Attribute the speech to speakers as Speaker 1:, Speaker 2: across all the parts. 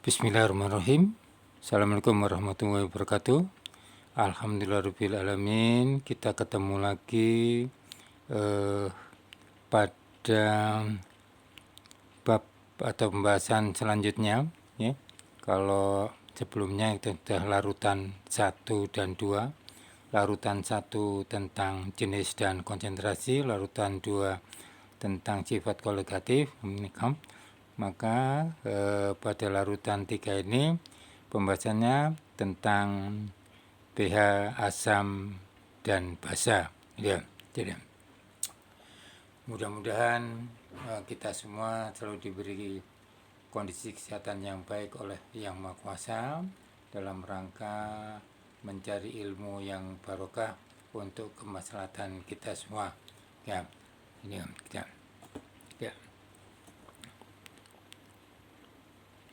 Speaker 1: Bismillahirrahmanirrahim. Assalamualaikum warahmatullahi wabarakatuh. Alhamdulillahirrahmanirrahim. Kita ketemu lagi pada bab atau pembahasan selanjutnya, ya. Kalau sebelumnya itu sudah larutan 1 dan 2. Larutan 1 tentang jenis dan konsentrasi, larutan 2 tentang sifat koligatif, maka pada larutan 3 ini pembahasannya tentang pH asam dan basa, ya. Jadi mudah-mudahan kita semua selalu diberi kondisi kesehatan yang baik oleh Yang Maha Kuasa dalam rangka mencari ilmu yang barokah untuk kemaslahatan kita semua, ya. Ini kita, ya.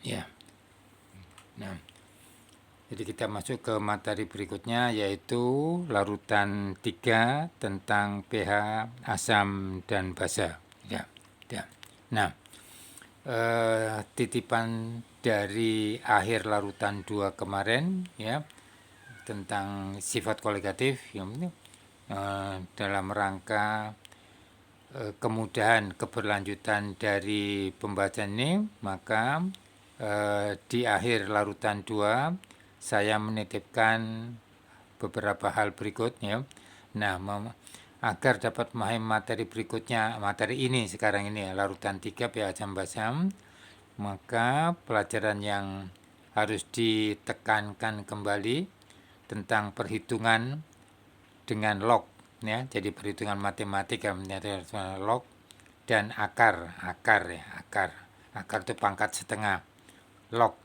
Speaker 1: Ya. Nah, jadi kita masuk ke materi berikutnya, yaitu larutan 3 tentang pH asam dan basa. Ya. Ya. Nah, titipan dari akhir larutan 2 kemarin, ya, tentang sifat koligatif, ya, dalam rangka kemudahan keberlanjutan dari pembahasan ini, maka di akhir larutan 2 saya menitipkan beberapa hal berikutnya. Nah, agar dapat memahami materi berikutnya, materi ini sekarang ini larutan 3 pH asam basa, maka pelajaran yang harus ditekankan kembali tentang perhitungan dengan log, ya. Jadi perhitungan matematika menjadi log dan akar itu pangkat setengah. Log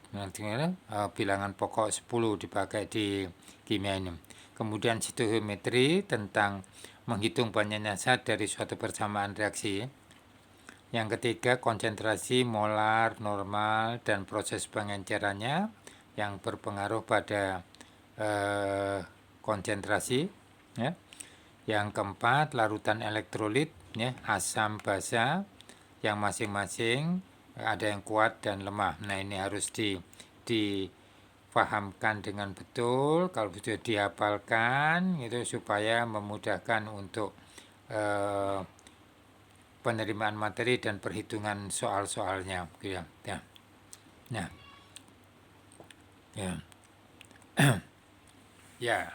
Speaker 1: bilangan pokok 10 dipakai di kimia ini. Kemudian stoichiometri tentang menghitung banyaknya zat dari suatu persamaan reaksi. Yang ketiga, konsentrasi molar, normal, dan proses pengencerannya yang berpengaruh pada konsentrasi, ya. Yang keempat, larutan elektrolit, ya, asam basa, yang masing-masing ada yang kuat dan lemah. Nah, ini harus difahamkan dengan betul, kalau betul dihafalkan itu supaya memudahkan untuk penerimaan materi dan perhitungan soal-soalnya, ya. Ya. Nah, ya. Ya,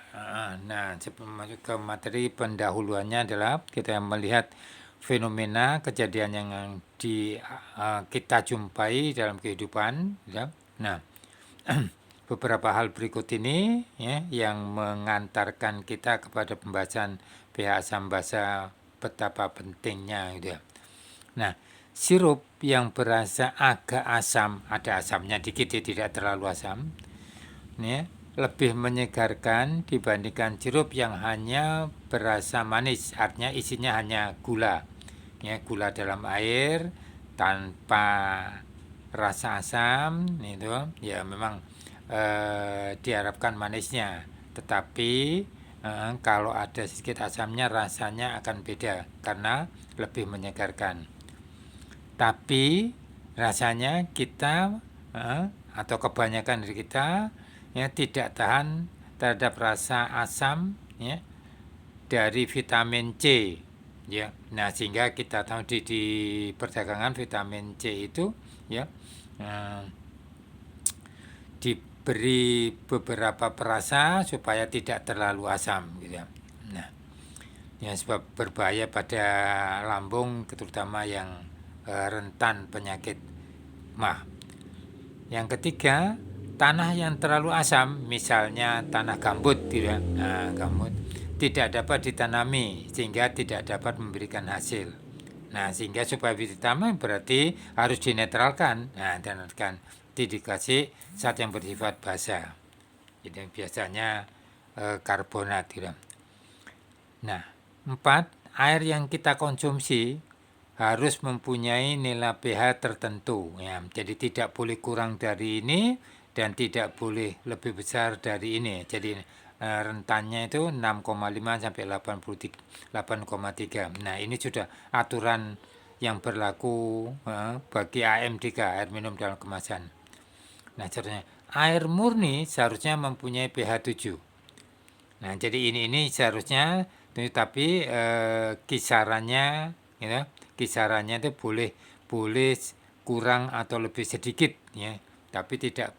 Speaker 1: nah, sebelum masuk ke materi, pendahuluannya adalah kita melihat fenomena kejadian yang kita jumpai dalam kehidupan, ya. Nah, beberapa hal berikut ini, ya, yang mengantarkan kita kepada pembahasan pH asam basa, betapa pentingnya, gitu ya. Nah, sirup yang berasa agak asam, ada asamnya dikit, tidak terlalu asam, ya, lebih menyegarkan dibandingkan sirup yang hanya berasa manis, artinya isinya hanya gula, ya, gula dalam air tanpa rasa asam, itu ya memang diharapkan manisnya, tetapi kalau ada sedikit asamnya rasanya akan beda karena lebih menyegarkan. Tapi rasanya kita atau kebanyakan dari kita, ya, tidak tahan terhadap rasa asam, ya, dari vitamin C, ya. Nah, sehingga kita tahu di perdagangan vitamin C itu, ya, diberi beberapa perasa supaya tidak terlalu asam, gitu ya. Nah, ya, sebab berbahaya pada lambung, terutama yang rentan penyakit mah. Yang ketiga, tanah yang terlalu asam, misalnya tanah gambut, gitu ya. Nah, gambut tidak dapat ditanami sehingga tidak dapat memberikan hasil. Nah, sehingga supaya bisa ditanam berarti harus dinetralkan. Nah, dan dikasih zat yang bersifat basa. Jadi biasanya karbonat, gitu. Nah, 4, air yang kita konsumsi harus mempunyai nilai pH tertentu, ya. Jadi tidak boleh kurang dari ini dan tidak boleh lebih besar dari ini. Jadi rentannya itu 6,5 sampai 8,3. Nah, ini sudah aturan yang berlaku bagi AMDK, air minum dalam kemasan. Nah, seharusnya air murni seharusnya mempunyai pH 7. Nah, jadi ini seharusnya, tapi kisarannya, ya, kisarannya itu boleh boleh kurang atau lebih sedikit, ya, tapi tidak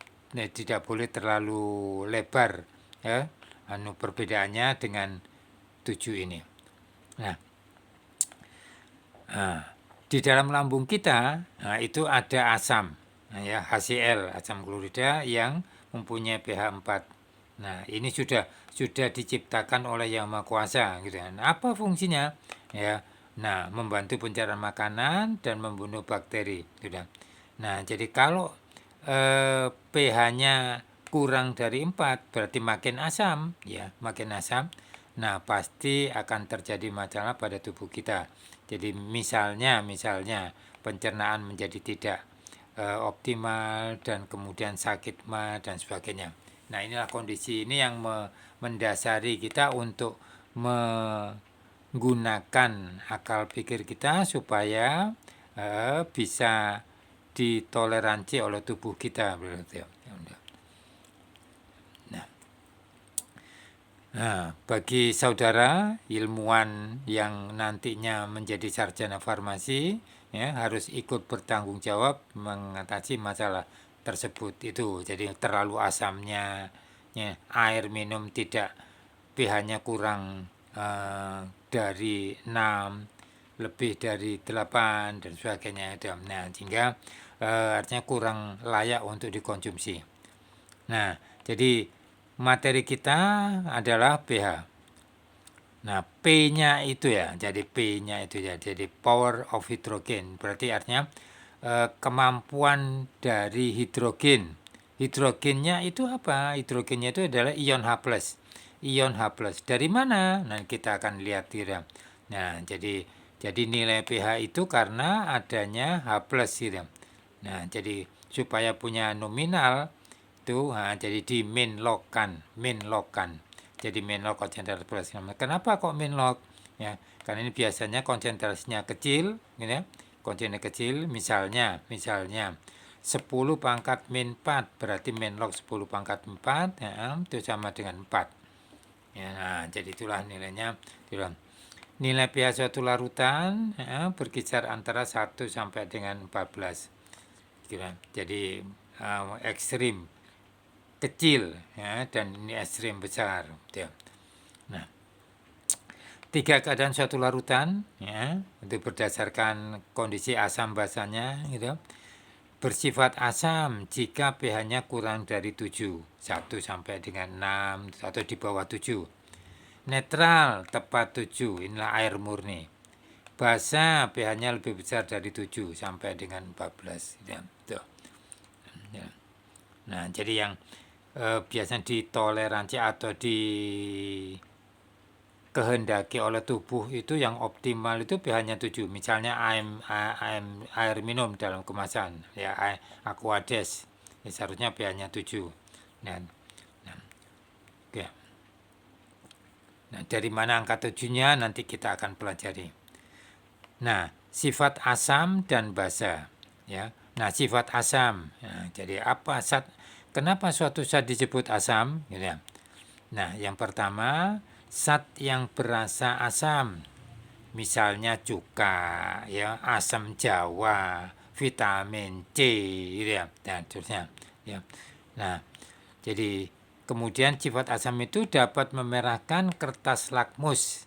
Speaker 1: boleh terlalu lebar, ya, perbedaannya dengan 7 ini. Nah, di dalam lambung kita, nah, itu ada asam, nah, ya, HCl, asam klorida yang mempunyai pH 4. Nah, ini sudah diciptakan oleh Yang Maha Kuasa, gitu kan. Apa fungsinya? Ya, nah, membantu pencernaan makanan dan membunuh bakteri, gitu kan. Nah, jadi kalau pH-nya kurang dari 4 berarti makin asam, ya, makin asam. Nah, pasti akan terjadi masalah pada tubuh kita. Jadi misalnya pencernaan menjadi tidak optimal dan kemudian sakit mah dan sebagainya. Nah, inilah kondisi ini yang mendasari kita untuk menggunakan akal pikir kita supaya bisa ditoleransi oleh tubuh kita. Nah, bagi saudara ilmuwan yang nantinya menjadi sarjana farmasi, ya, harus ikut bertanggung jawab mengatasi masalah tersebut itu. Jadi terlalu asamnya, ya, air minum tidak pH-nya kurang dari 6, lebih dari 8 dan sebagainya. Nah, sehingga artinya kurang layak untuk dikonsumsi. Nah, jadi materi kita adalah pH. Nah, P-nya itu ya, jadi P-nya itu ya, jadi power of hydrogen. Berarti artinya kemampuan dari hidrogen. Hidrogennya itu apa? Hidrogennya itu adalah ion H+. Ion H+. Dari mana? Nah, kita akan lihat ya. Nah, jadi nilai pH itu karena adanya H+ gitu. Nah, jadi supaya punya nominal itu, jadi di main log kan. Jadi main log konsentrasi. Kenapa kok main log? Ya, karena ini biasanya konsentrasinya kecil, gitu ya. Konsentrasinya kecil, misalnya 10 pangkat min 4 berarti main log 10 pangkat 4, ya, itu sama dengan 4. Ya, nah, jadi itulah nilainya. Nilai pH suatu larutan, ya, berkisar antara 1 sampai dengan 14. Jadi ekstrim kecil, ya, dan ini ekstrim besar. Ya. Nah, 3 keadaan suatu larutan, ya, itu berdasarkan kondisi asam basanya, gitu. Bersifat asam jika pH-nya kurang dari 7, 1 sampai dengan 6 atau di bawah 7. Netral tepat 7, inilah air murni. Basa pH-nya lebih besar dari 7 sampai dengan 14. Ya. Tuh. Ya. Nah, jadi yang biasanya ditoleransi atau dikehendaki oleh tubuh itu yang optimal itu pH-nya 7. Misalnya air minum dalam kemasan, ya, Aquades, ya, seharusnya pH-nya 7. Nah, oke. Nah, dari mana angka 7-nya nanti kita akan pelajari. Nah, sifat asam dan basa, ya. Nah, sifat asam. Nah, jadi apa kenapa suatu zat disebut asam, gitu ya. Nah, yang pertama, zat yang berasa asam. Misalnya cuka, ya, asam jawa, vitamin C, gitu ya. Nah, terusnya, ya. Nah, jadi kemudian sifat asam itu dapat memerahkan kertas lakmus.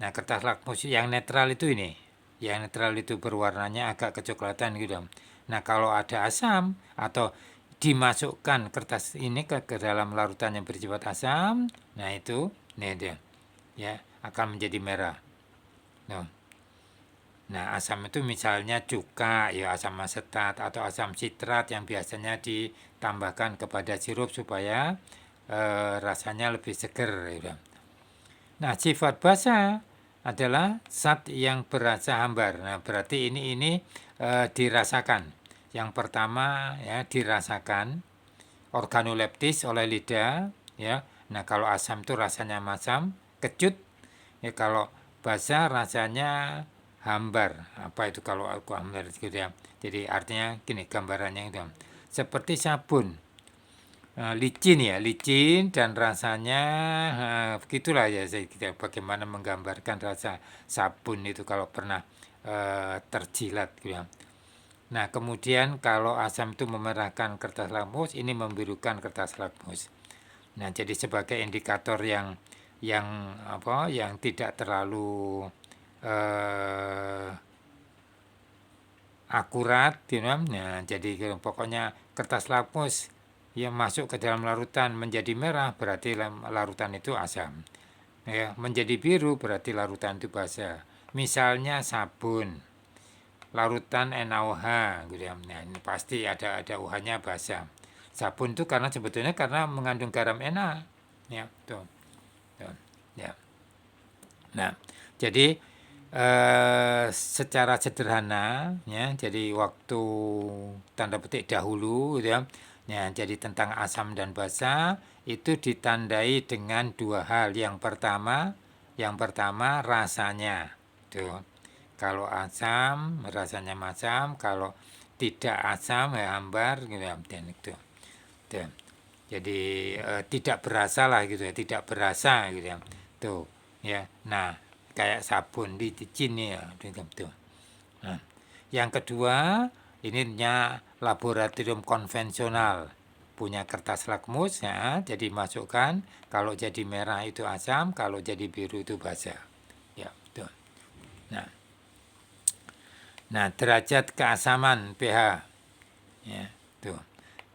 Speaker 1: Nah, kertas lakmus yang netral itu ini. Yang netral itu berwarnanya agak kecoklatan gitu. Nah, kalau ada asam atau dimasukkan kertas ini ke dalam larutan yang bersifat asam, nah itu, nih dia, ya, akan menjadi merah. Nah, asam itu misalnya cuka, ya, asam asetat atau asam sitrat yang biasanya ditambahkan kepada sirup supaya rasanya lebih seger. Ya. Nah, sifat basa adalah zat yang berasa hambar. Nah, berarti ini dirasakan. Yang pertama, ya, dirasakan organoleptis oleh lidah, ya. Nah, kalau asam itu rasanya masam, kecut. Ya, kalau basa rasanya hambar. Apa itu kalau aku hambar gitu ya. Jadi artinya gini gambarannya itu. Seperti sabun. licin ya, licin dan rasanya begitulah ya kita bagaimana menggambarkan rasa sabun itu kalau pernah terjilat gitu ya. Nah, kemudian kalau asam itu memerahkan kertas lakmus, ini membirukan kertas lakmus. Nah, jadi sebagai indikator yang apa? Yang tidak terlalu eh, akurat, gitu kan. Nah, jadi pokoknya kertas lakmus yang masuk ke dalam larutan menjadi merah berarti larutan itu asam. Ya, menjadi biru berarti larutan itu basa. Misalnya sabun, larutan NaOH gitu ya. Nah, ini pasti ada OH-nya basa. Sabun itu karena sebetulnya karena mengandung garam Na. Ya, tuh. Tuh. Ya. Nah, jadi secara sederhana ya, jadi waktu tanda petik dahulu gitu ya. Ya, jadi tentang asam dan basa itu ditandai dengan dua hal. Yang pertama rasanya. Tuh. Kalau asam rasanya masam, kalau tidak asam ya hambar gitu ya. Dan itu. Tuh. Jadi tidak berasa lah gitu ya, tidak berasa gitu ya. Tuh, ya. Nah, kayak sabun di sini ya, tuh. Nah, yang kedua, ininya laboratorium konvensional punya kertas lakmus ya, jadi masukkan kalau jadi merah itu asam, kalau jadi biru itu basa. Ya, tuh. Nah, derajat keasaman pH ya, tuh.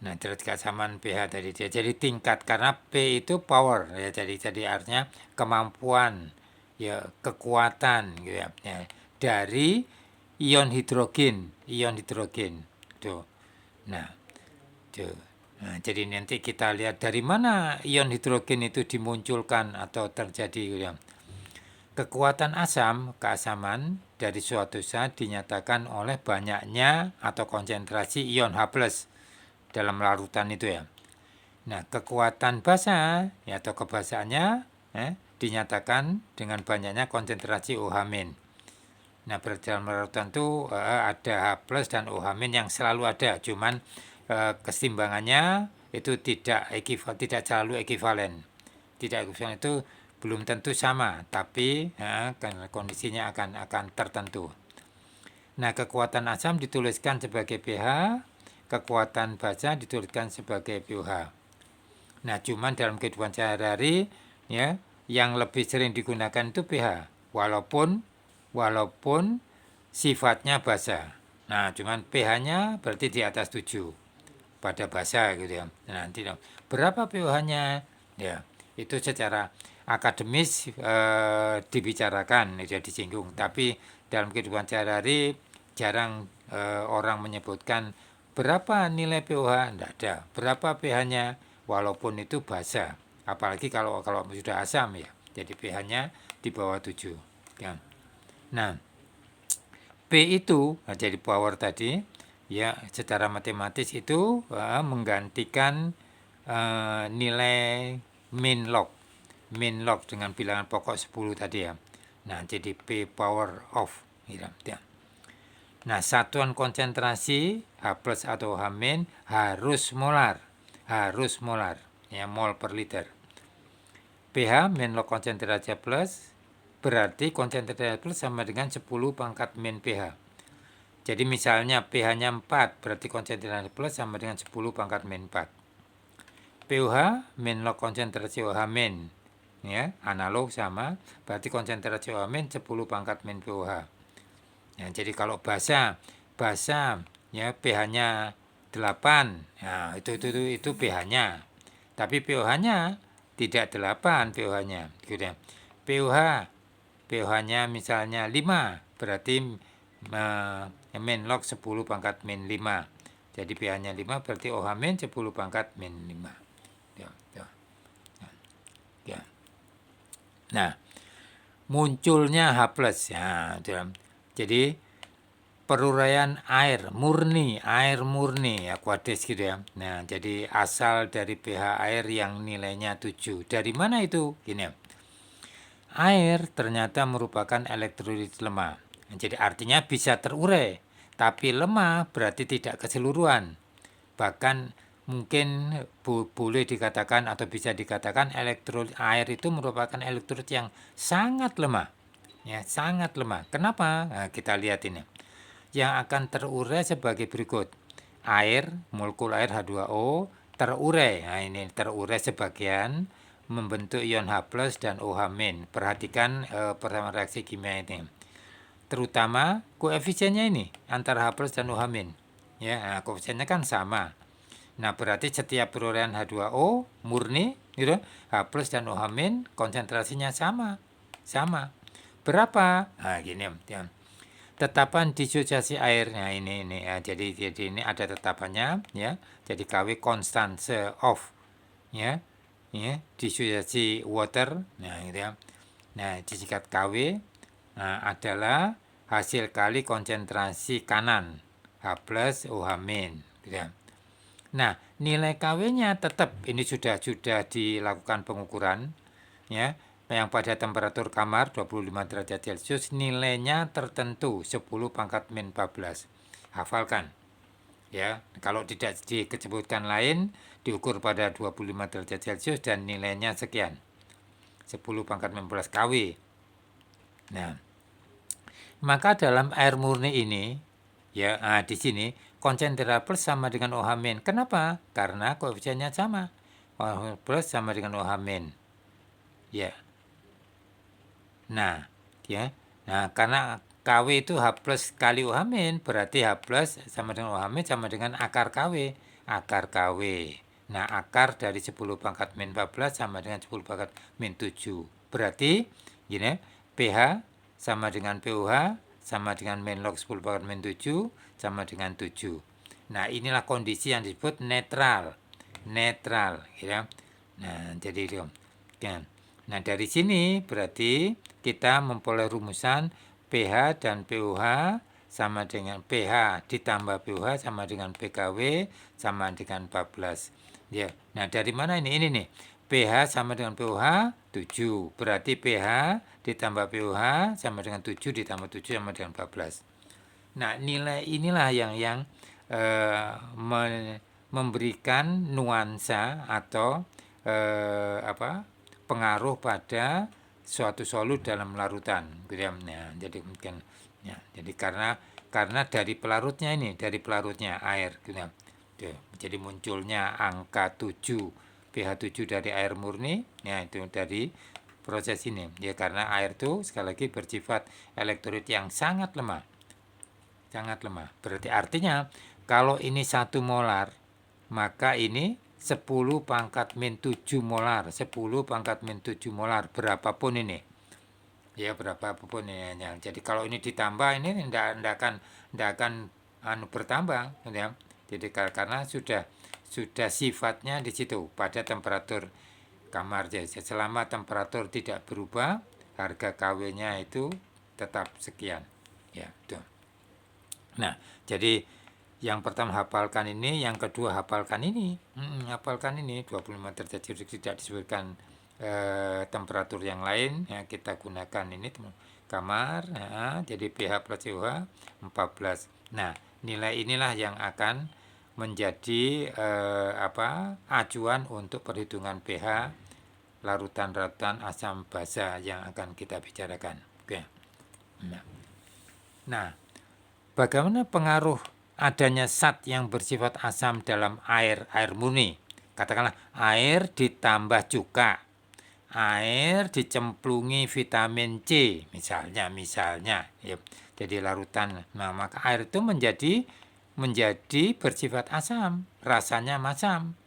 Speaker 1: Nah, derajat keasaman pH tadi dia. Jadi tingkat karena P itu power ya. Jadi artinya kemampuan ya, kekuatan gitu ya. Ya, dari ion hidrogen. Tuh. Nah, tuh. Nah, jadi nanti kita lihat dari mana ion hidrogen itu dimunculkan atau terjadi gitu ya. Kekuatan asam, keasaman dari suatu zat dinyatakan oleh banyaknya atau konsentrasi ion H+ dalam larutan itu ya. Nah, kekuatan basa ya, atau kebasaannya dinyatakan dengan banyaknya konsentrasi OH-. Nah, dalam larutan itu ada H+ dan OH- yang selalu ada, cuman keseimbangannya itu tidak selalu ekivalen. Tidak ekivalen itu belum tentu sama, tapi kondisinya akan tertentu. Nah, kekuatan asam dituliskan sebagai pH, kekuatan basa dituliskan sebagai pH. Nah, cuman dalam kehidupan sehari-hari ya, yang lebih sering digunakan itu pH, walaupun sifatnya basa. Nah, cuman pH-nya berarti di atas 7 pada basa gitu ya. Nah, nanti berapa pH-nya? Ya, itu secara akademis dibicarakan, ya disinggung. Tapi dalam kehidupan sehari-hari jarang orang menyebutkan berapa nilai pH, tidak ada. Berapa pH-nya, walaupun itu basa. Apalagi kalau sudah asam ya. Jadi pH-nya di bawah 7. Ya. Nah, P itu jadi power tadi ya, secara matematis itu menggantikan nilai min log dengan bilangan pokok 10 tadi ya. Nah, jadi P power of gitu ya. Nah, satuan konsentrasi H+ atau H- harus molar ya, mol per liter. pH min log konsentrasi plus berarti konsentrasi plus sama dengan 10 pangkat min pH. Jadi misalnya pH-nya 4, berarti konsentrasi plus sama dengan 10 pangkat min 4. pH min log konsentrasi OH min, ya, analog sama, berarti konsentrasi OH min 10 pangkat min pH. Ya, jadi kalau basa ya pH-nya 8, ya, itu pH-nya. Tapi pH-nya tidak 8 pH-nya, gitu ya. pH-nya misalnya 5, berarti min log 10 pangkat min 5. Jadi pH-nya 5 berarti OH min 10 pangkat min 5. Ya, ya. Ya. Nah, munculnya H+. Ya, jadi peruraian air murni aqueous gitu ya. Nah, jadi asal dari pH air yang nilainya 7. Dari mana itu? Gini ya. Air ternyata merupakan elektrolit lemah. Jadi artinya bisa terurai, tapi lemah berarti tidak keseluruhan. Bahkan mungkin boleh dikatakan atau bisa dikatakan elektrolit air itu merupakan elektrolit yang sangat lemah. Ya, sangat lemah. Kenapa? Nah, kita lihat ini. Yang akan terurai sebagai berikut. Air, molekul air H2O terurai. Nah, ini terurai sebagian membentuk ion H+ dan OH-. Perhatikan persamaan reaksi kimia ini. Terutama koefisiennya ini antara H+ dan OH-. Ya, nah, koefisiennya kan sama. Nah, berarti setiap peruraian H2O murni gitu, H+ dan OH- konsentrasinya sama. Sama. Berapa? Nah, gini ya. Tetapan disosiasi air. Nah, ini ya. Jadi ini ada tetapannya ya. Jadi Kw konstance of ya. Ya, disosiasi water. Nah, gitu ya. Nah, disingkat Kw adalah hasil kali konsentrasi kanan H+ OH- gitu ya. Nah, nilai Kw-nya tetap ini sudah dilakukan pengukuran ya. Yang pada temperatur kamar 25 derajat Celcius nilainya tertentu 10 pangkat min 14. Hafalkan ya. Kalau tidak disebutkan lain diukur pada 25 derajat Celcius dan nilainya sekian. 10 pangkat min 14 Kw. Nah, maka dalam air murni ini ya, di sini konsentrasi sama dengan OH-. Kenapa? Karena koefisiennya sama. OH+ sama dengan OH-. Ya. Nah, ya. Nah, karena Kw itu H+ kali OH- berarti H+ sama dengan OH- sama dengan akar Kw. Akar Kw. Nah, akar dari 10 pangkat min 14 sama dengan 10 pangkat min 7. Berarti gini, pH sama dengan pOH sama dengan min log 10 pangkat min 7 sama dengan 7. Nah, inilah kondisi yang disebut netral. Netral, ya. Nah, jadi itu. Kan. Nah, dari sini berarti kita memperoleh rumusan pH dan pOH sama dengan pH ditambah pOH sama dengan pKw sama dengan 14. Ya. Nah, dari mana ini? Ini nih. pH sama dengan pOH 7. Berarti pH ditambah pOH sama dengan 7 ditambah 7 sama dengan 14. Nah, nilai inilah yang memberikan nuansa atau pengaruh pada suatu solut dalam larutan. Nah, jadi mungkin ya, jadi karena dari pelarutnya ini, dari pelarutnya air gitu. Jadi munculnya angka 7 pH 7 dari air murni, ya itu dari proses ini. Ya karena air itu sekali lagi bersifat elektrolit yang sangat lemah. Sangat lemah. Berarti artinya kalau ini 1 molar, maka ini 10 pangkat min 7 molar. 10 pangkat min 7 molar. Berapapun ini. Ya berapapun ini. Ya. Jadi kalau ini ditambah ini tidak akan bertambah. Ya. Jadi karena sudah sifatnya di situ pada temperatur kamar. Jadi selama temperatur tidak berubah, harga KW-nya itu tetap sekian. Ya, itu. Nah, jadi yang pertama hafalkan ini, yang kedua hafalkan ini. Hafalkan ini 25 derajat Celcius tidak disebutkan temperatur yang lain. Ya, kita gunakan ini kamar. Ya, jadi pH plus pH 14. Nah, nilai inilah yang akan menjadi acuan untuk perhitungan pH larutan-larutan asam basa yang akan kita bicarakan. Oke. Nah, bagaimana pengaruh adanya zat yang bersifat asam dalam air murni? Katakanlah air ditambah cuka, air dicemplungi vitamin C, misalnya ya. Jadi larutan. Nah, maka air itu menjadi bersifat asam, rasanya masam.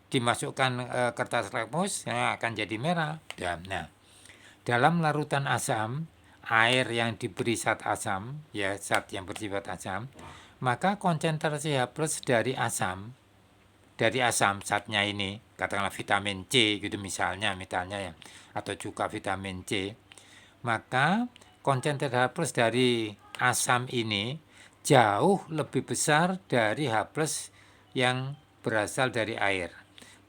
Speaker 1: Dimasukkan kertas lakmus, akan jadi merah. Nah, dalam larutan asam, air yang diberi zat asam, ya zat yang bersifat asam, maka konsentrasi H+ dari asam zatnya ini, katakanlah vitamin C gitu misalnya ya, atau juga vitamin C, maka konsentrasi H+ dari asam ini jauh lebih besar dari H+ yang berasal dari air.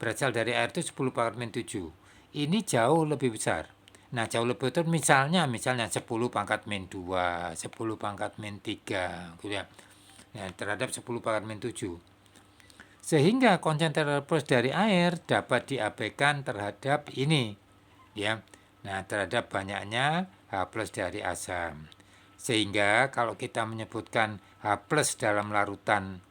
Speaker 1: Berasal dari air itu 10 pangkat min 7. Ini jauh lebih besar. Nah, jauh lebih besar misalnya 10 pangkat min 2, 10 pangkat min 3 gitu ya. Ya, terhadap 10 pangkat min 7. Sehingga konsentrasi plus dari air dapat diabaikan terhadap ini, ya. Nah, terhadap banyaknya H plus dari asam. Sehingga kalau kita menyebutkan H plus dalam larutan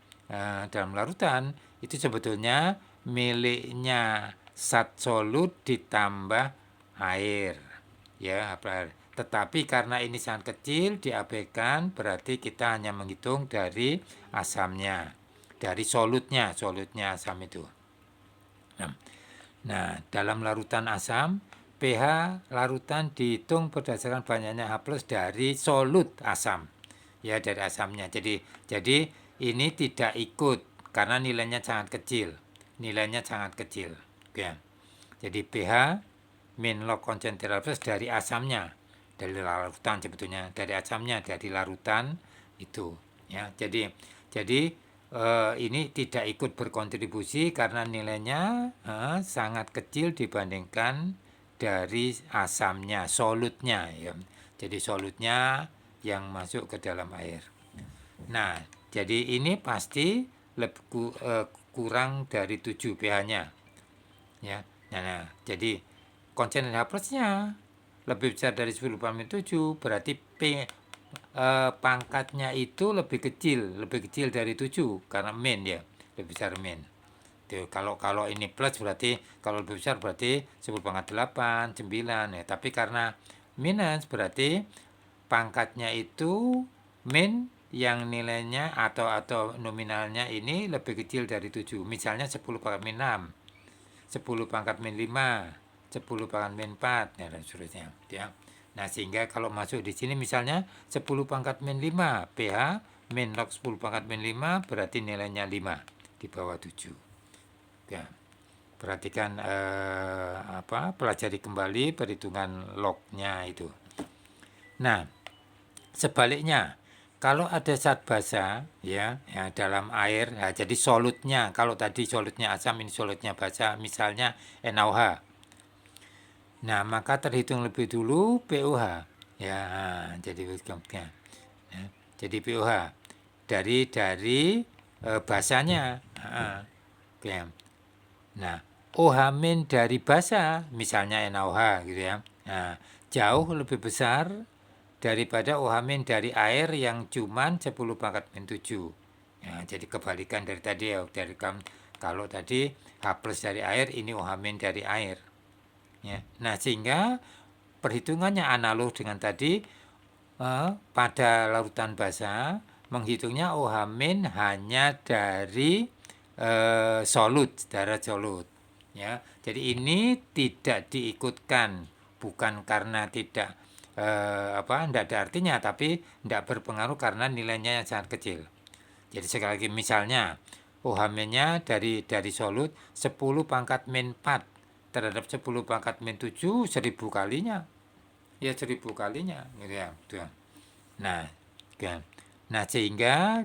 Speaker 1: itu sebetulnya miliknya zat solut ditambah air, ya, tetapi karena ini sangat kecil diabaikan, berarti kita hanya menghitung dari asamnya, dari solutnya asam itu. Nah, dalam larutan asam, pH larutan dihitung berdasarkan banyaknya H plus dari solut asam, ya, dari asamnya. Jadi ini tidak ikut karena nilainya sangat kecil, ya. Jadi pH min log konsentrasi plus dari asamnya, dari larutan sebetulnya, dari asamnya, dari larutan itu, ya. Jadi ini tidak ikut berkontribusi karena nilainya sangat kecil dibandingkan dari asamnya, solutnya, ya. Jadi solutnya yang masuk ke dalam air. Nah, jadi ini pasti kurang dari 7 pH-nya, ya. Nah, jadi konsen H plusnya lebih besar dari 10 pangkat 7, berarti pangkatnya itu lebih kecil dari 7 karena min, ya, lebih besar min. Kalau ini plus berarti, kalau lebih besar berarti 10 pangkat 8, 9, ya. Tapi karena minus berarti pangkatnya itu min yang nilainya atau nominalnya ini lebih kecil dari 7. Misalnya 10 pangkat min 6, 10 pangkat min 5, 10 pangkat min 4, ya, dan seterusnya, ya. Nah, sehingga kalau masuk di sini misalnya 10 pangkat min 5, pH min log 10 pangkat min 5 berarti nilainya 5 di bawah 7. Ya. Perhatikan pelajari kembali perhitungan lognya itu. Nah, sebaliknya kalau ada zat basa, ya dalam air, ya, jadi solutnya, kalau tadi solutnya asam, ini solutnya basa, misalnya NaOH. Nah, maka terhitung lebih dulu pOH, ya. Jadi pOH dari basanya. Oke. Nah, OH min dari basa, misalnya NaOH gitu, ya. Nah, jauh lebih besar daripada OH min dari air yang cuman 10 pangkat min 7. Ya, jadi kebalikan dari tadi, ya. Kalau tadi H plus dari air, ini OH min dari air, ya. Nah, sehingga perhitungannya analog dengan tadi, pada larutan basa menghitungnya OH min hanya dari solut, darat solut, ya. Jadi ini tidak diikutkan, bukan karena tidak tidak ada artinya, tapi tidak berpengaruh karena nilainya yang sangat kecil. Jadi sekali lagi, misalnya OH min-nya dari solut 10 pangkat min 4 terhadap 10 pangkat min 7, 1000 kalinya, ya, 1000 kalinya, gitu, ya. Nah, kan. Nah, sehingga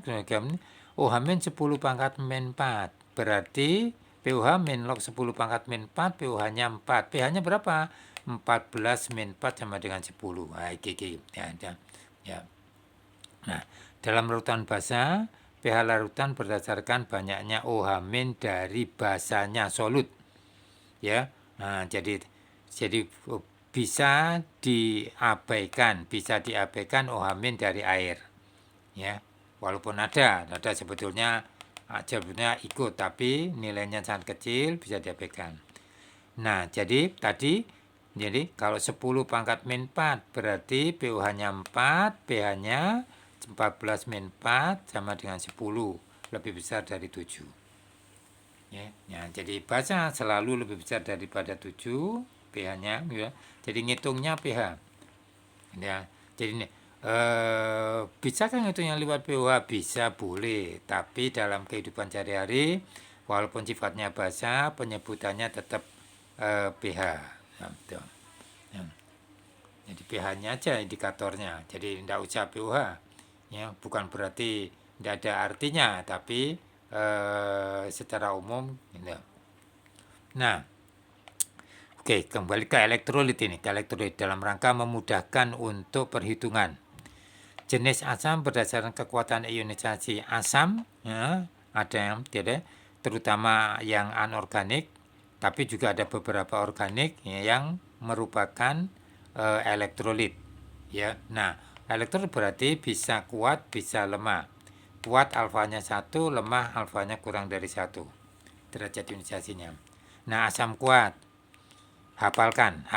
Speaker 1: OH min 10 pangkat min 4 berarti pOH min log 10 pangkat min 4, pOH-nya 4. pH-nya berapa? 14 min 4 sama dengan 10. Nah, ya. Nah, dalam larutan basa, pH larutan berdasarkan banyaknya OH min dari basanya solut, ya. Nah, jadi bisa diabaikan OH min dari air, ya. Walaupun ada sebetulnya ikut, tapi nilainya sangat kecil, bisa diabaikan. Nah, jadi kalau 10 pangkat min 4 berarti pOH-nya 4, pH-nya 14 min 4 sama dengan 10, lebih besar dari 7. Ya, jadi basa selalu lebih besar daripada 7 pH-nya, ya. Jadi ngitungnya pH. Ya, jadi bisa kan ngitungnya lewat pOH? Bisa, boleh, tapi dalam kehidupan sehari-hari walaupun sifatnya basa, penyebutannya tetap pH. Ya. Jadi pH-nya aja indikatornya. Jadi tidak usah pOH. Ya, bukan berarti tidak ada artinya, tapi secara umum, gitu. Nah, oke, kembali ke elektrolit ini. Ke elektrolit dalam rangka memudahkan untuk perhitungan. Jenis asam berdasarkan kekuatan ionisasi asam, ya, ada yang tidak. terutama yang anorganik, tapi juga ada beberapa organik ya, yang merupakan elektrolit ya. Nah, elektrolit berarti bisa kuat, bisa lemah. Kuat alfanya 1, lemah alfanya kurang dari 1 derajat ionisasinya. Nah, asam kuat hafalkan.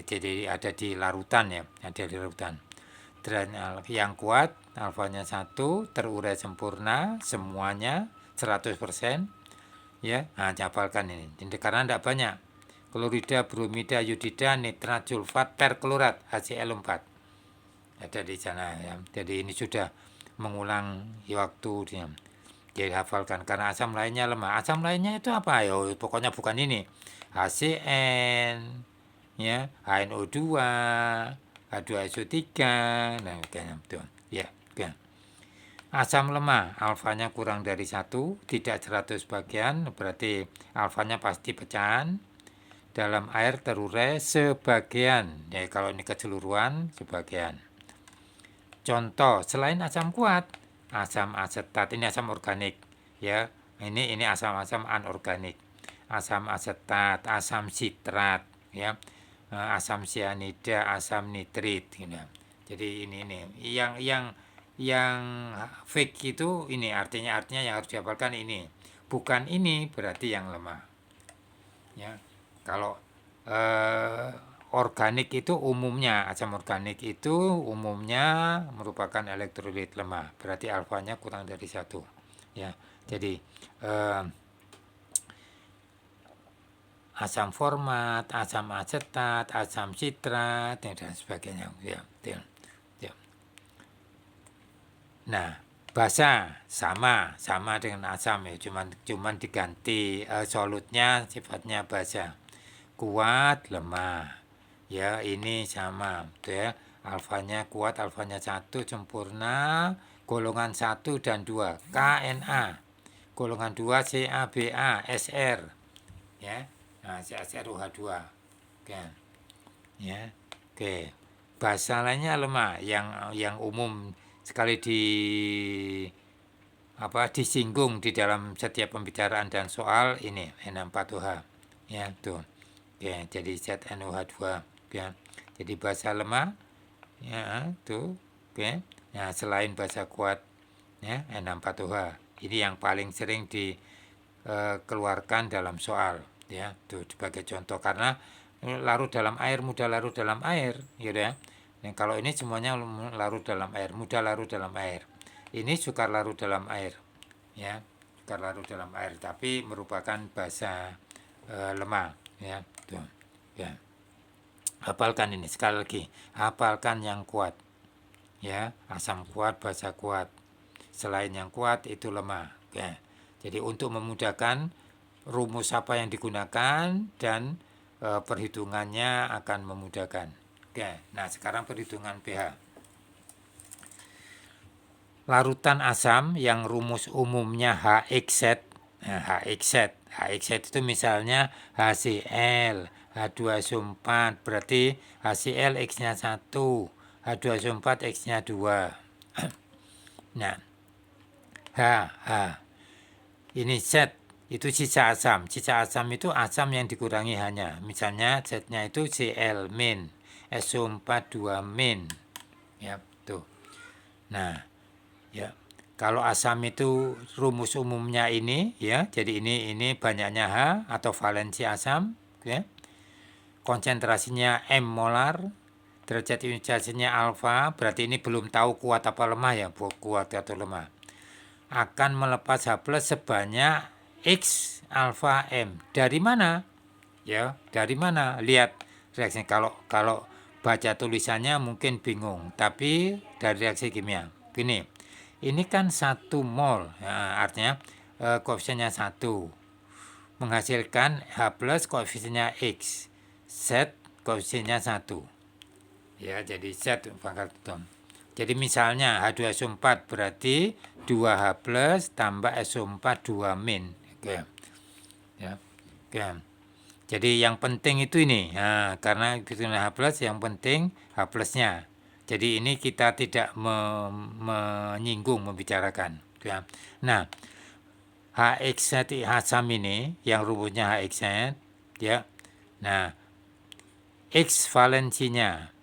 Speaker 1: Jadi ada di larutan ya, ada di larutan. Dan yang kuat alfanya 1, terurai sempurna semuanya 100% ya. Nah, hafalkan ini. Jadi karena tidak banyak. Klorida, bromida, yodida, nitrat, sulfat, perklorat, HCl4. Ada di sana ya. Jadi ini sudah mengulang waktu dia. Jadi hafalkan karena asam lainnya lemah. Asam lainnya itu apa? Ya pokoknya bukan ini. HCN ya, HNO2, H2SO3, nah kayaknya betul. Ya, oke. Asam lemah, alfanya kurang dari 1, tidak 100 bagian, berarti alfanya pasti pecahan. Dalam air terurai sebagian, ya kalau ini keseluruhan sebagian. Contoh, selain asam kuat, asam asetat, ini asam organik, ya. Ini asam-asam anorganik. Asam asetat, asam sitrat, ya. Asam sianida, asam nitrit, gitu. Jadi ini yang fake itu ini artinya yang harus dihafalkan ini. Bukan ini berarti yang lemah. Ya. Kalau organik itu umumnya, asam organik itu umumnya merupakan elektrolit lemah, berarti alfanya kurang dari 1 ya. Jadi asam format, asam asetat, asam sitrat dan sebagainya ya. Ya. Nah, basa sama dengan asam ya, cuman diganti solutnya sifatnya basa. Kuat, lemah. Ya, ini sama, tuh ya. Alfanya kuat, alfanya 1 sempurna, golongan 1 dan 2 KNA. Golongan 2 CaBa, SR. Ya. Nah, CaCrOH2. Oke. Ya. Oke. Basa lainnya lemah yang umum sekali disinggung di dalam setiap pembicaraan dan soal ini N4OH. Ya, tuh. Oke, jadi ZNOH2 ya. Jadi basa lemah ya, tuh. Oke. Nah, selain basa kuat ya, N4OH. Ini yang paling sering dikeluarkan dalam soal ya. Tuh sebagai contoh karena larut dalam air, mudah larut dalam air gitu ya. Nah, kalau ini semuanya larut dalam air, mudah larut dalam air. Ini sukar larut dalam air ya, sukar larut dalam air tapi merupakan basa lemah ya. Tuh. Ya. Hafalkan ini sekali lagi. Hafalkan yang kuat. Ya, asam kuat, basa kuat. Selain yang kuat itu lemah. Ya. Jadi untuk memudahkan rumus apa yang digunakan dan perhitungannya akan memudahkan. Oke, nah sekarang perhitungan pH. Larutan asam yang rumus umumnya HX-Z. Nah, HX-Z itu misalnya HCl, H2SO4, berarti HCl X-nya 1, H2SO4 X-nya 2. Nah, H. Ini Z, itu sisa asam. Sisa asam itu asam yang dikurangi hanya. Misalnya Z-nya itu Cl min, SO4 2 min. Ya, tuh. Nah, ya. Kalau asam itu rumus umumnya ini ya. Jadi ini banyaknya H atau valensi asam ya. Konsentrasinya M molar, derajat ionisasinya alfa, berarti ini belum tahu kuat apa lemah ya, kuat atau lemah. Akan melepas H+ sebanyak X alfa M. Dari mana? Ya, dari mana? Lihat reaksinya. Kalau baca tulisannya mungkin bingung, tapi dari reaksi kimia. Gini, ini kan 1 mol, ya, artinya koefisiennya 1. Menghasilkan H+ koefisiennya X. Z koefisiennya 1. Ya, jadi Z pangkal atom. Jadi misalnya H2SO4 berarti 2H+ tambah SO4 2 min. Oke. Ya. Oke. Jadi yang penting itu ini. Nah, karena H+ yang penting H+-nya. Jadi ini kita tidak menyinggung membicarakan. Ya. Nah, HX asam ini yang rumusnya HX ya. Nah, X valensinya,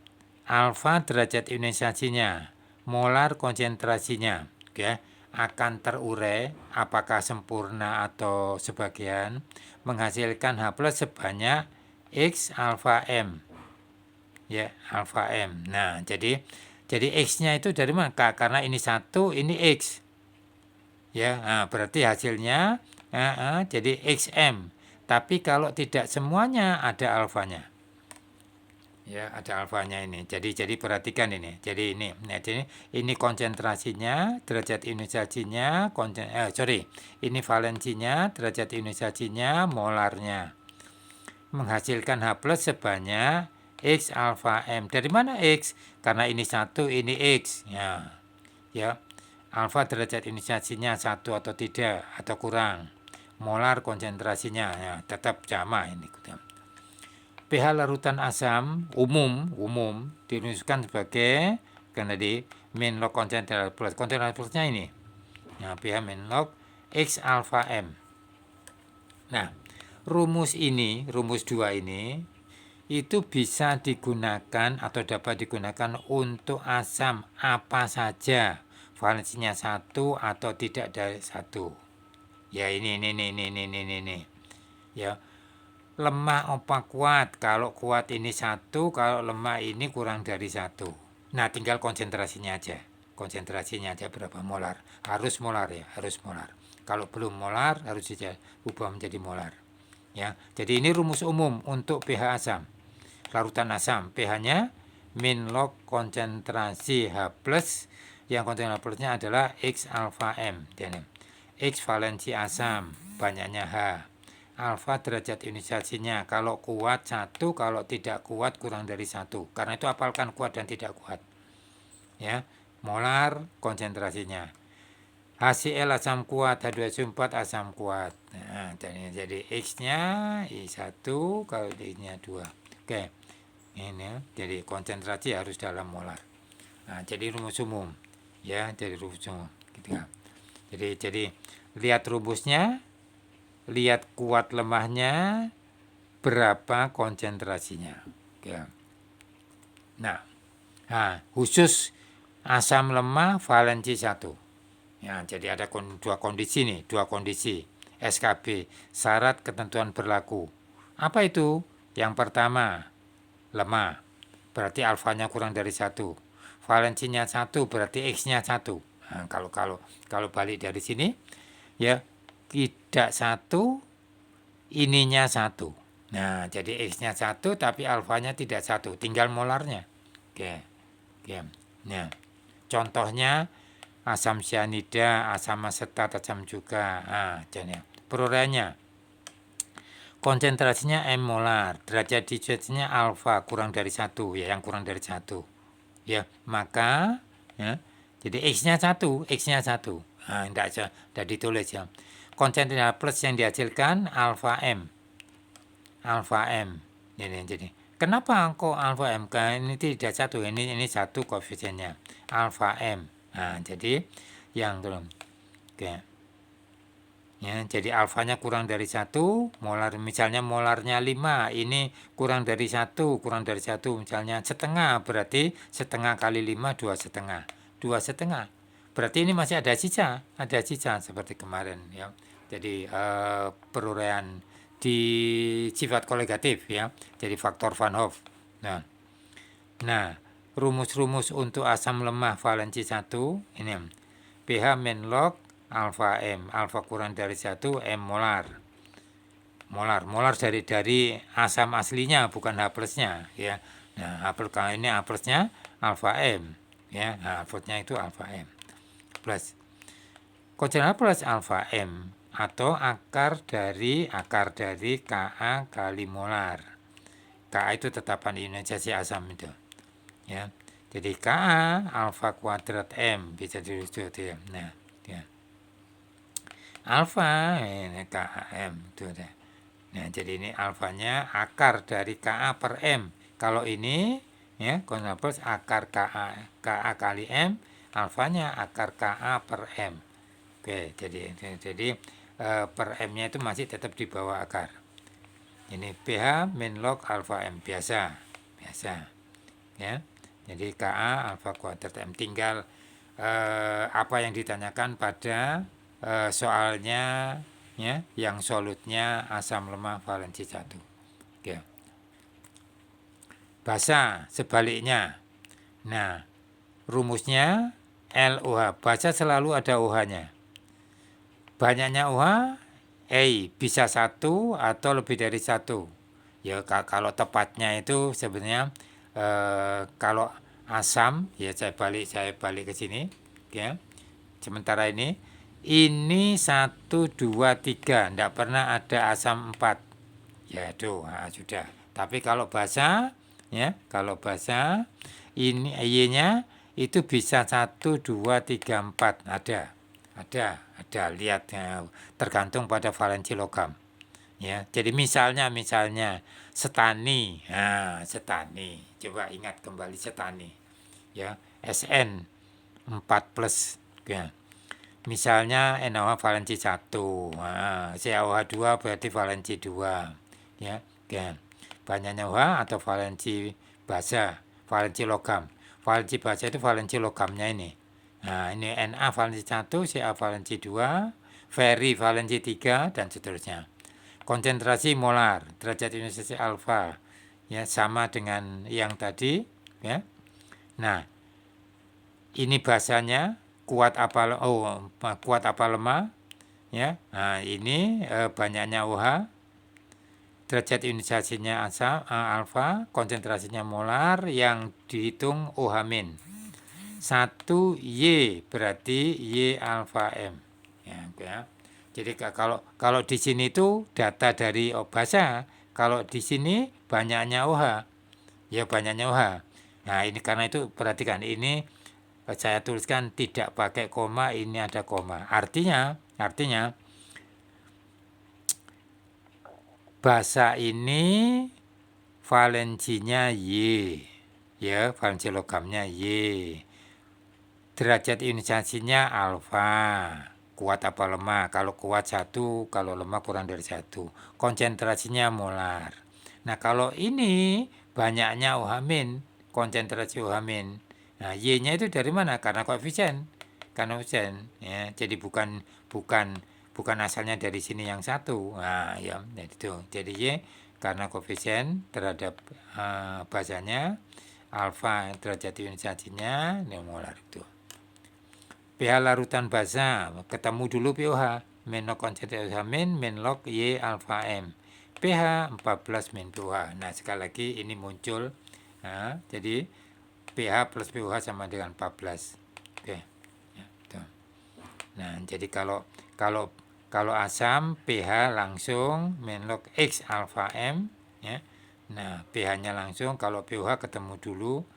Speaker 1: alfa derajat ionisasinya, molar konsentrasinya, ya, akan terurai apakah sempurna atau sebagian menghasilkan H plus sebanyak X alfa M, ya, alfa M. Nah, jadi X-nya itu dari mana? Karena ini 1, ini X. Ya, nah, berarti hasilnya jadi XM. Tapi kalau tidak semuanya ada alfanya. Ya, ada alfanya ini. Jadi perhatikan ini. Jadi ini konsentrasinya, derajat ionisasinya, ini valensinya, derajat ionisasinya, molarnya. Menghasilkan H plus sebanyak X alfa M. Dari mana X? Karena ini 1, ini X. Ya. Alfa derajat ionisasinya 1 atau tidak atau kurang. Molar konsentrasinya ya, tetap sama ini. pH larutan asam umum dirumuskan sebagai kan tadi min log konsentrasi plusnya ini. Nah, pH min log X alfa M. Nah, rumus 2 ini itu bisa digunakan atau dapat digunakan untuk asam apa saja, valensinya 1 atau tidak dari 1. Ya, ini. Ya. Lemah apa kuat? Kalau kuat ini 1, kalau lemah ini kurang dari 1. Nah, tinggal konsentrasinya aja. Konsentrasinya aja berapa molar. Harus molar ya, harus molar. Kalau belum molar harus ubah menjadi molar. Ya, jadi ini rumus umum untuk pH asam. Larutan asam, pH-nya min log konsentrasi H plus, yang konsentrasi plusnya adalah X alfa M. Jadi, X valensi asam, banyaknya H. Alfa derajat ionisasinya, kalau kuat 1, kalau tidak kuat kurang dari 1. Karena itu hafalkan kuat dan tidak kuat. Ya, molar konsentrasinya. HCl asam kuat, H2SO4 asam kuat. Nah, jadi X-nya I1, kalau I-nya 2. Oke. Ini jadi konsentrasi harus dalam molar. Nah, jadi rumus umum. Ya, jadi rumus umum gitu kan. Jadi lihat rumusnya, lihat kuat lemahnya, berapa konsentrasinya. Oke. Nah, khusus asam lemah valensi 1. Ya, jadi ada dua kondisi SKB, syarat ketentuan berlaku. Apa itu? Yang pertama, lemah, berarti alfanya kurang dari 1. Valensinya 1, berarti X-nya 1. Nah, kalau balik dari sini, ya, tidak 1, ininya 1. Nah, jadi X-nya 1, tapi alfanya tidak 1, tinggal molarnya. Oke. Nah, contohnya asam cyanida, asam asetat, asam juga. Jadi peruraiannya, konsentrasinya M molar, derajat disucinya alfa kurang dari 1, ya, yang kurang dari 1. Ya, maka ya, jadi X-nya 1. Tidak ditulis ya. Konsentrasi plus yang dihasilkan alfa M. Jadi kenapa kok alfa M? Karena ini tidak 1, ini 1 koefisiennya. Alfa M. Nah, jadi yang belum. Oke. Ya, jadi alfanya kurang dari 1, molar misalnya molarnya 5, ini kurang dari 1, misalnya setengah, berarti setengah kali 5 2,5. 2,5. Berarti ini masih ada sisa seperti kemarin ya. Jadi peruraian di sifat kolegatif ya. Jadi faktor Van Hoff. Nah, rumus-rumus untuk asam lemah valensi 1 ini pH min log alfa M, alfa kurang dari 1, M molar dari asam aslinya, bukan H plusnya ya. Nah, H plus, kalau ini H plusnya alfa M ya. Nah, H plusnya itu alfa M plus konsentrasi plus alfa M atau akar dari Ka kali molar. Ka itu tetapan ionisasi asam itu ya. Jadi Ka alfa kuadrat M bisa dirujuk ya. Nah, ya. Alfa ini KM itu deh. Nah, jadi ini alfanya akar dari Ka per M. Kalau ini ya konsentrasi akar Ka kali M, alfanya akar Ka per M. Oke, jadi per M-nya itu masih tetap di bawah akar. Ini pH min log alfa M biasa ya. Jadi Ka alfa kuadrat M, tinggal apa yang ditanyakan pada soalnya ya, yang solutnya asam lemah valensi 1. Oke. Basa sebaliknya. Nah, rumusnya LOH. Basa selalu ada OH-nya. Banyaknya OH, bisa 1 atau lebih dari 1. Ya kalau tepatnya itu sebenarnya kalau asam, ya saya balik ke sini ya. Sementara ini 1, 2, 3, tidak pernah ada asam 4. Ya itu sudah. Tapi kalau basa ya, kalau basa ini Y-nya itu bisa 1, 2, 3, 4 ada. Lihat ya, tergantung pada valensi logam. Ya, jadi misalnya setani. Nah, setani. Coba ingat kembali setani. Ya, SN 4 plus ya. Misalnya NaOH valensi 1. Nah, CaOH 2 berarti valensi 2. Ya, kan. Banyaknya OH atau valensi basa, valensi logam. Valensi basa itu valensi logamnya ini. Nah, ini Na valensi 1, Ca valensi 2, Feri valensi 3 dan seterusnya. Konsentrasi molar, derajat ionisasi alfa ya sama dengan yang tadi ya. Nah, ini bahasanya kuat apa lemah ya. Nah, ini banyaknya OH, derajat ionisasinya alfa, konsentrasinya molar yang dihitung OH min. 1 Y berarti Y alfa M. Ya. Jadi kalau di sini itu data dari basa, kalau di sini banyaknya OH. Ya banyaknya OH. Nah, ini karena itu perhatikan ini saya tuliskan tidak pakai koma, ini ada koma. Artinya basa ini valensinya Y. Ya, valensi logamnya Y. Derajat ionisasinya alfa. Kuat apa lemah? Kalau kuat 1, kalau lemah kurang dari 1. Konsentrasinya molar. Nah, kalau ini banyaknya OH min, konsentrasi OH min. Nah, Y-nya itu dari mana? Karena koefisien. Ya. Jadi bukan asalnya dari sini yang 1. Nah, ya itu. Jadi Y karena koefisien terhadap basanya alfa, derajat ionisasinya molar itu. pH larutan basa, ketemu dulu pOH, min log konsentrasi OH min log Y alfa M. pH 14 min pOH. Nah, sekali lagi ini muncul. Nah, jadi pH plus pOH sama dengan 14. Oke. Ya, nah, jadi kalau asam pH langsung min log X alfa M ya. Nah, pH-nya langsung, kalau pOH ketemu dulu.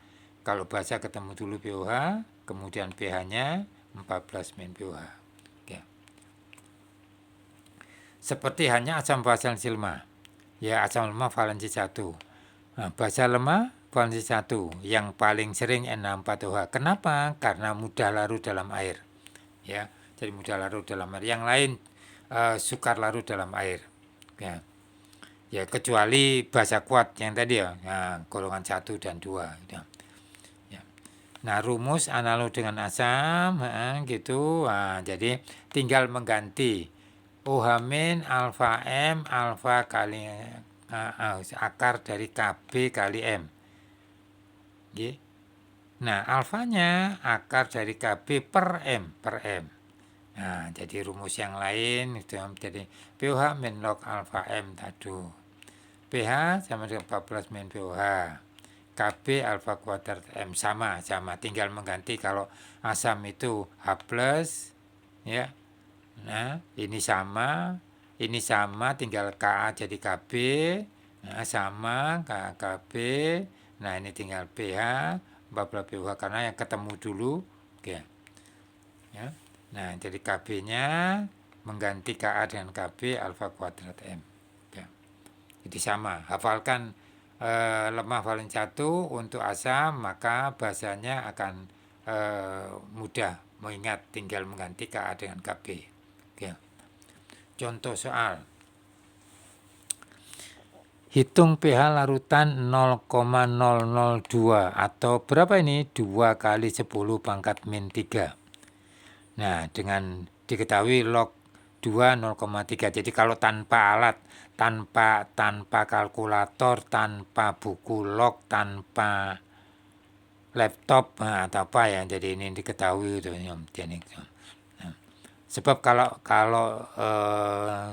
Speaker 1: Kalau basa ketemu dulu pOH, kemudian pH-nya 14 min pOH. Oke. Seperti hanya asam valensi lemah. Ya, asam lemah valensi 1. Nah, basa lemah valensi 1 yang paling sering Na4OH. Kenapa? Karena mudah larut dalam air. Ya, jadi mudah larut dalam air. Yang lain sukar larut dalam air. Ya. Ya, kecuali basa kuat yang tadi ya. Nah, golongan 1 dan 2 gitu. Nah, rumus analog dengan asam gitu. Nah, jadi tinggal mengganti OH min alfa M alfa kali akar dari KB kali M. Nah, alfanya akar dari KB per M. Nah, jadi rumus yang lain itu jadi pOH min log alfa M tadi. pH sama dengan 14 min pOH. KB alfa kuadrat M sama, tinggal mengganti kalau asam itu H plus ya. Nah, ini sama tinggal Ka jadi KB. Nah, sama KB. Nah, ini tinggal pH 14 pH karena yang ketemu dulu. Oke. Ya. Nah, jadi KB-nya mengganti Ka dengan KB alfa kuadrat M. Oke. Jadi sama, hafalkan lemah valensi 1 untuk asam, maka basanya akan mudah mengingat, tinggal mengganti Ka dengan Kb. Oke. Contoh soal. Hitung pH larutan 0,002 atau berapa ini? 2 kali 10 pangkat min 3. Nah, dengan diketahui log 2 0,3. Jadi kalau tanpa alat, tanpa kalkulator, tanpa buku log, tanpa laptop atau apa ya, jadi ini diketahui itu. Nah, sebab kalau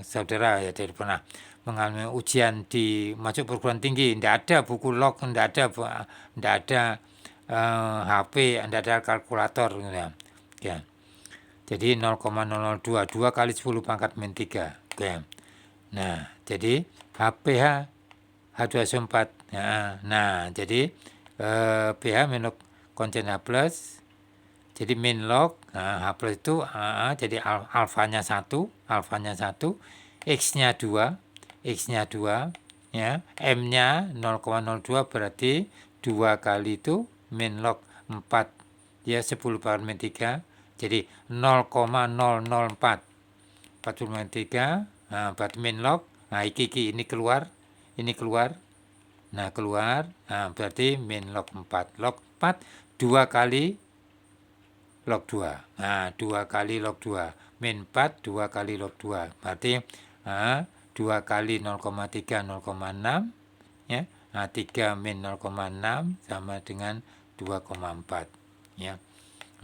Speaker 1: saudara ya tidak pernah mengalami ujian di masuk perguruan tinggi, tidak ada buku log, tidak ada HP, tidak ada kalkulator gitu ya. Ya. Jadi 0,002 2 kali 10 pangkat min 3. Oke. Nah, jadi HPH H2SO4. Nah, jadi pH min log konsen H plus. Jadi min log H plus itu jadi alfanya 1, X-nya 2, ya. M-nya 0,02 berarti 2 kali itu min log 4 ya 10 pangkat min 3. Jadi 0,004 40 min 3. Nah, berarti min log. Nah, ini keluar. Nah, keluar. Nah, berarti min log 4. Log 4 2 kali log 2. Nah, 2 kali log 2. Min 4 2 kali log 2. Berarti 2 kali 0,3 0,6 ya. Nah, 3 min 0,6 sama dengan 2,4 ya.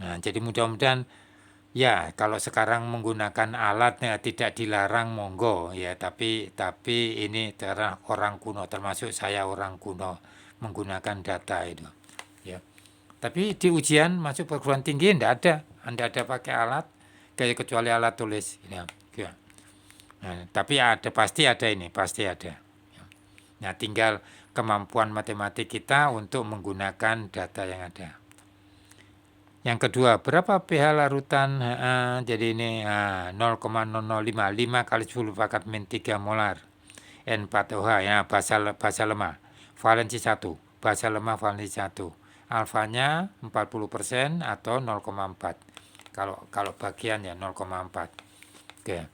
Speaker 1: Nah, jadi mudah-mudahan ya kalau sekarang menggunakan alat ya, tidak dilarang monggo ya, tapi ini karena orang kuno, termasuk saya orang kuno menggunakan data itu ya. Tapi di ujian masuk perguruan tinggi tidak ada pakai alat kecuali alat tulis ya. Nah, tapi pasti ada. Nah, tinggal kemampuan matematik kita untuk menggunakan data yang ada. Yang kedua, berapa pH larutan? Jadi ini 0,005 5 kali 10 pangkat min 3 molar N4OH ya, basa lemah. Valensi 1, basa lemah valensi 1. Alfanya 40% atau 0,4. Kalau bagian ya 0,4. Oke.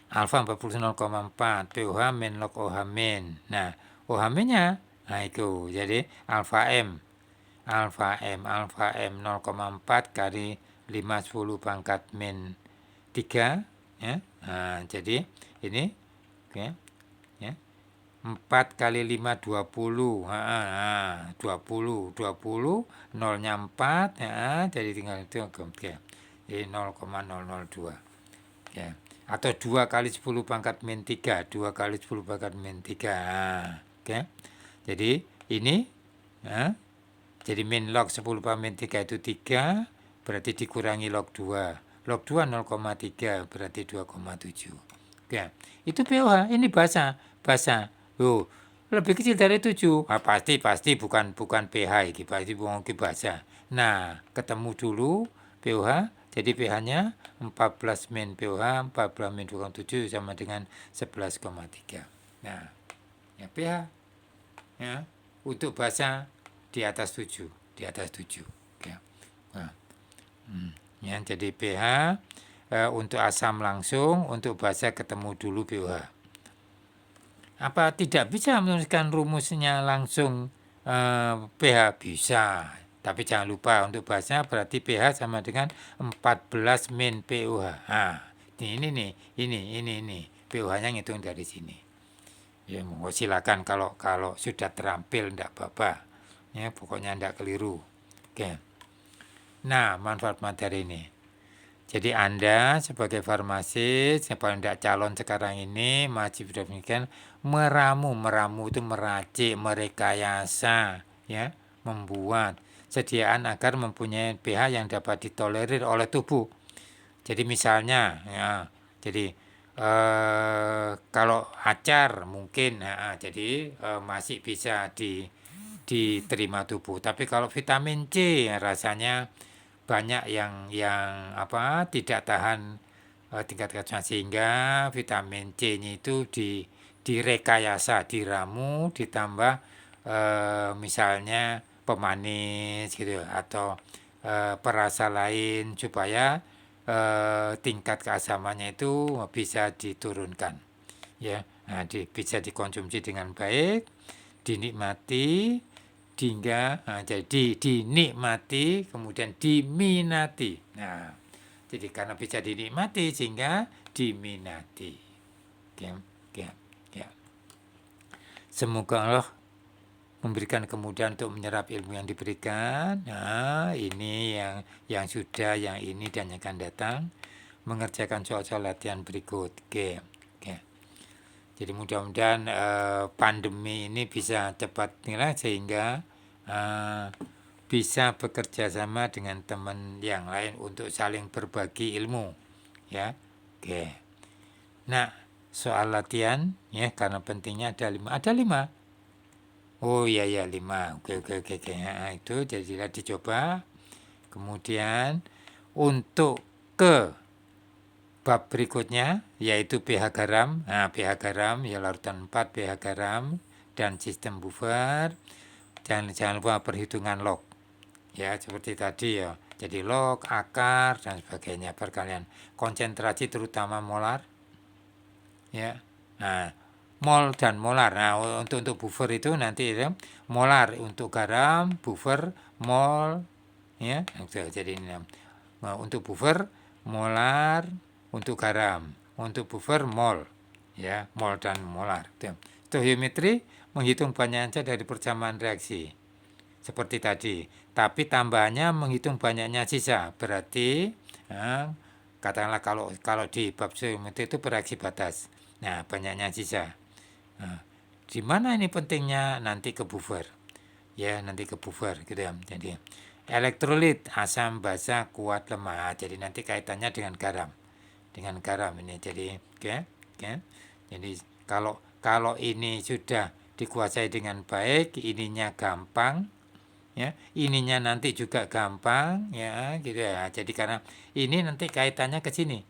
Speaker 1: Alfa 40 0,4, pOH min log OH min. Nah, OH minnya, nah itu. Jadi alfa M 0,4 kali 5 10 pangkat min 3 ya. Nah, jadi ini oke ya. 4 kali 5 20. 20 nolnya 4 ya, jadi tinggal itu oke. Jadi 0,002 ya. Atau 2 kali 10 pangkat min 3, 2 kali 10 pangkat min 3. Oke. Jadi ini ya. Jadi min log 10 pangkat min 3 itu 3, berarti dikurangi log 2. Log 2 0,3 berarti 2,7. Oke. Itu pOH, ini basa. Loh, lebih kecil dari 7. Pasti bukan pH ini, pasti bukan basa. Nah, ketemu dulu pOH. Jadi pH-nya 14 min pOH, 14 min 2,7 sama dengan 11,3. Nah, ya pH ya untuk basa di atas 7. Ya. Nah, ya, jadi pH untuk asam langsung, untuk basa ketemu dulu pOH. Apa tidak bisa menuliskan rumusnya langsung pH? Bisa. Tapi jangan lupa untuk basa berarti pH sama dengan 14 min pOH. Nah, ini pOH-nya ngitung dari sini. Ya, silakan kalau sudah terampil tidak apa-apa. Ya, pokoknya tidak keliru. Oke. Nah, manfaat materi ini. Jadi Anda sebagai farmasis, paling tidak calon sekarang ini masih demikian meramu itu meracik, merekayasa, ya, membuat sediaan agar mempunyai pH yang dapat ditolerir oleh tubuh. Jadi misalnya, ya, jadi kalau acar mungkin, jadi masih bisa diterima tubuh. Tapi kalau vitamin C rasanya banyak yang tidak tahan tingkat kacang, sehingga vitamin C-nya itu direkayasa, diramu, ditambah misalnya pemanis gitu atau perasa lain supaya tingkat keasamannya itu bisa diturunkan, ya. Nah, bisa dikonsumsi dengan baik, dinikmati, jadi dinikmati, kemudian diminati. Nah, jadi karena bisa dinikmati sehingga diminati. Ya, ya, ya. Semoga Allah memberikan kemudahan untuk menyerap ilmu yang diberikan. Nah, ini yang sudah, yang ini dan yang akan datang, mengerjakan soal-soal latihan berikut. Oke, oke. Jadi mudah-mudahan pandemi ini bisa cepat sehingga bisa bekerja sama dengan teman yang lain untuk saling berbagi ilmu, ya. Oke. Nah, soal latihan ya, karena pentingnya ada 5. Ada 5. Oh iya ya 5. Oke oke oke oke. Nah, itu jadilah dicoba. Kemudian untuk ke bab berikutnya yaitu pH garam. Nah, pH garam ya larutan 4 pH garam dan sistem buffer. Jangan lupa perhitungan log. Ya, seperti tadi ya. Jadi log, akar dan sebagainya perkalian. Konsentrasi terutama molar. Ya. Nah, mol dan molar. Nah, untuk buffer itu nanti ya, molar untuk garam, buffer mol, ya. Jadi ini untuk buffer molar, untuk garam, untuk buffer mol, ya, mol dan molar. Stoichiometri menghitung banyaknya dari persamaan reaksi seperti tadi, tapi tambahannya menghitung banyaknya sisa. Berarti katakanlah kalau di bab stoichiometri itu bereaksi batas. Nah, banyaknya sisa. Nah, di mana ini pentingnya nanti ke buffer? Ya, nanti ke buffer gitu ya. Jadi elektrolit, asam, basa, kuat, lemah. Jadi nanti kaitannya dengan garam. Dengan garam ini. Jadi, oke, oke. Jadi kalau ini sudah dikuasai dengan baik, ininya gampang, ya, ininya nanti juga gampang, ya, gitu ya. Jadi karena ini nanti kaitannya ke sini.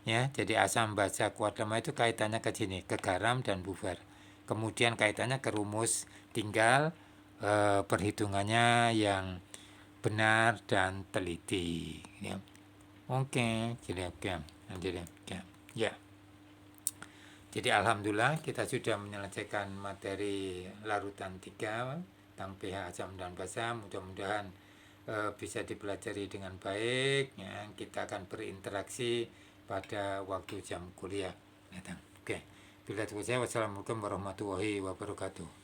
Speaker 1: Ya, jadi asam, basa, kuat, lemah itu kaitannya ke sini, ke garam dan buffer. Kemudian kaitannya ke rumus, tinggal perhitungannya yang benar dan teliti. Ya. Oke, jadi oke, jadi oke. Ya. Jadi alhamdulillah kita sudah menyelesaikan materi larutan 3 tentang pH asam dan basa. Mudah-mudahan bisa dipelajari dengan baik. Ya. Kita akan berinteraksi pada waktu jam kuliah. Oke. Bila itu saja, wassalamualaikum warahmatullahi wabarakatuh.